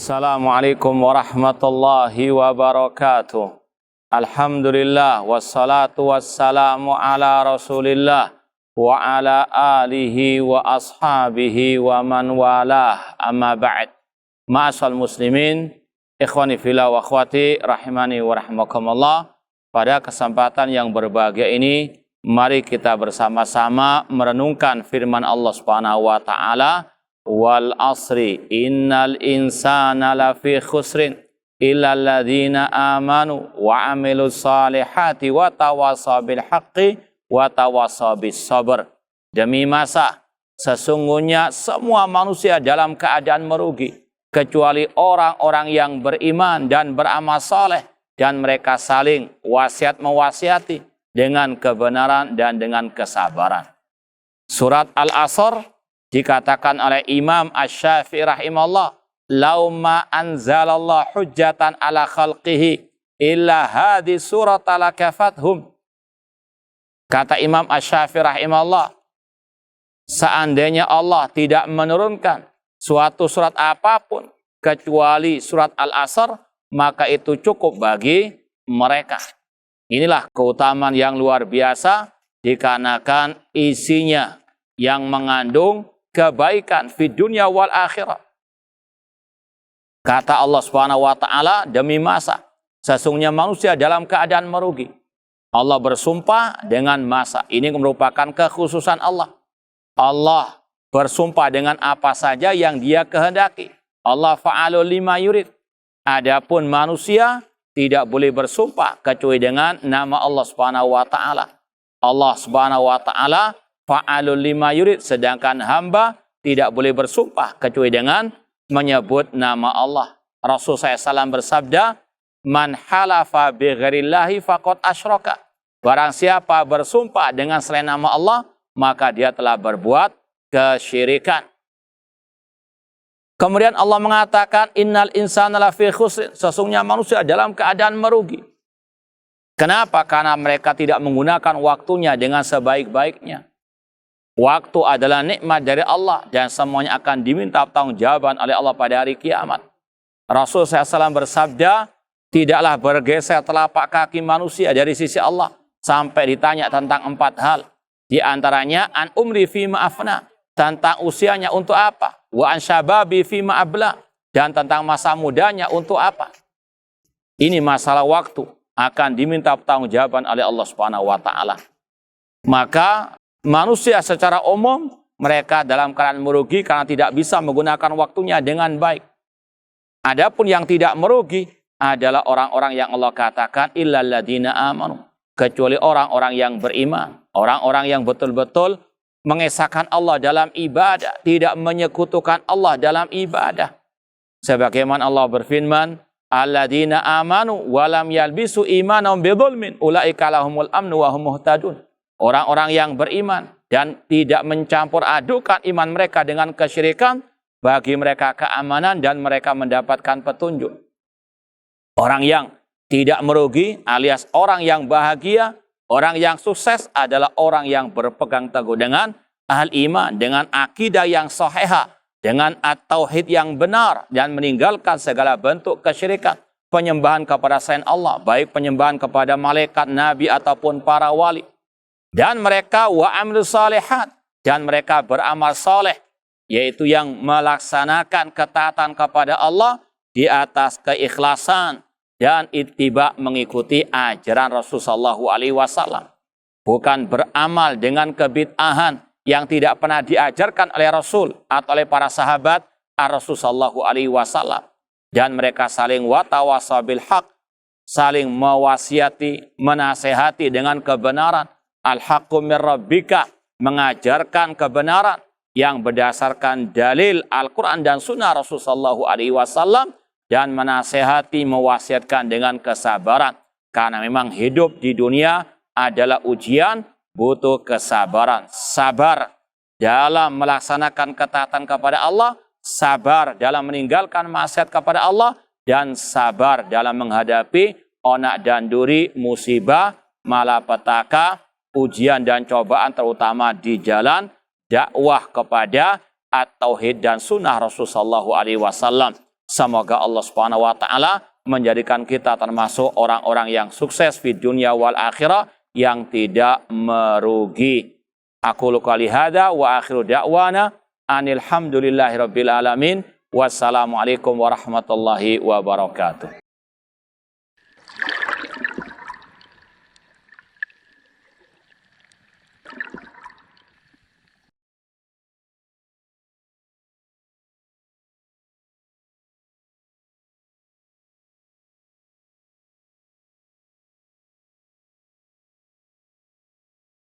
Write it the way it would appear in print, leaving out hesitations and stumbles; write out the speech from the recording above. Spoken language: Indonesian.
Assalamualaikum warahmatullahi wabarakatuh. Alhamdulillah wassalatu wassalamu ala Rasulillah wa ala alihi wa ashabihi wa man walah, amma ba'd. Ma'asal muslimin, ikhwani fillah wa akhwati rahimani wa rahmakumullah. Pada kesempatan yang berbahagia ini, mari kita bersama-sama merenungkan firman Allah Subhanahu wa taala, wal asri innal insana lafi khusrin illa alladzina amanu wa amilus salihati wa tawasaw bil haqqi wa tawasaw bis sabr. Demi masa, sesungguhnya semua manusia dalam keadaan merugi kecuali orang-orang yang beriman dan beramal saleh, dan mereka saling wasiat mewasiati dengan kebenaran dan dengan kesabaran. Surat Al-Asr dikatakan oleh Imam Asy-Syafi'i rahimahullah, lauma anzalallah hujjatan ala khalqihi illa hadhi surata lakafathum. Kata Imam Asy-Syafi'i rahimahullah, seandainya Allah tidak menurunkan suatu surat apapun kecuali surat Al-Asr, maka itu cukup bagi mereka. Inilah keutamaan yang luar biasa dikarenakan isinya yang mengandung kebaikan di dunia wal akhirah. Kata Allah Subhanahu wa taala, demi masa, sesungguhnya manusia dalam keadaan merugi. Allah bersumpah dengan masa. Ini merupakan kekhususan Allah. Allah bersumpah dengan apa saja yang Dia kehendaki. Allah fa'alul lima yurid. Adapun manusia tidak boleh bersumpah kecuali dengan nama Allah Subhanahu wa taala. Allah Subhanahu wa taala fa'alul lima yurid, sedangkan hamba tidak boleh bersumpah kecuali dengan menyebut nama Allah. Rasul SAW bersabda, man halafa bi ghairillahi faqad asyraka. Barang siapa bersumpah dengan selain nama Allah, maka dia telah berbuat kesyirikan. Kemudian Allah mengatakan, innal insana lafi khusrin, sesungguhnya manusia dalam keadaan merugi. Kenapa? Karena mereka tidak menggunakan waktunya dengan sebaik-baiknya. Waktu adalah nikmat dari Allah dan semuanya akan diminta pertanggungjawaban oleh Allah pada hari kiamat. Rasul SAW bersabda, tidaklah bergeser telapak kaki manusia dari sisi Allah sampai ditanya tentang 4 hal. Di antaranya, an umri fima afna, tentang usianya untuk apa? Wa an syababi fima abla, dan tentang masa mudanya untuk apa? Ini masalah waktu akan diminta pertanggungjawaban oleh Allah Subhanahu wa taala. Maka manusia secara umum mereka dalam keadaan merugi karena tidak bisa menggunakan waktunya dengan baik. Adapun yang tidak merugi adalah orang-orang yang Allah katakan illal ladzina amanu, kecuali orang-orang yang beriman, orang-orang yang betul-betul mengesahkan Allah dalam ibadah, tidak menyekutukan Allah dalam ibadah. Sebagaimana Allah berfirman, alladzina amanu wa lam yalbisu imanahum bidzulmin ulaika lahumul amnu wa hum muhtadun. Orang-orang yang beriman dan tidak mencampur adukan iman mereka dengan kesyirikan, bagi mereka keamanan dan mereka mendapatkan petunjuk. Orang yang tidak merugi alias orang yang bahagia, orang yang sukses adalah orang yang berpegang teguh dengan al-iman, dengan akidah yang sahihah, dengan at-tauhid yang benar, dan meninggalkan segala bentuk kesyirikan, penyembahan kepada selain Allah, baik penyembahan kepada malaikat, nabi ataupun para wali. Dan mereka wa amilus salihat, dan mereka beramal saleh, yaitu yang melaksanakan ketaatan kepada Allah di atas keikhlasan dan ittiba, mengikuti ajaran Rasulullah SAW. Bukan beramal dengan kebid'ahan yang tidak pernah diajarkan oleh Rasul atau oleh para sahabat Rasulullah SAW. Dan mereka saling watawasaw bil haq, saling mewasiati, menasehati dengan kebenaran. Al-haqqu min rabbika, mengajarkan kebenaran yang berdasarkan dalil Al-Quran dan Sunnah Rasulullah SAW, dan menasehati, mewasiatkan dengan kesabaran. Karena memang hidup di dunia adalah ujian, butuh kesabaran. Sabar dalam melaksanakan ketaatan kepada Allah, sabar dalam meninggalkan maksiat kepada Allah, dan sabar dalam menghadapi onak dan duri, musibah, malapetaka, ujian dan cobaan, terutama di jalan dakwah kepada at-tauhid dan sunnah Rasulullah SAW. Semoga Allah Subhanahu wa taala menjadikan kita termasuk orang-orang yang sukses di dunia wal akhirah, yang tidak merugi. Aku qouli hadza wa akhiru da'wana anil hamdulillahi rabbil alamin. Wassalamualaikum warahmatullahi wabarakatuh.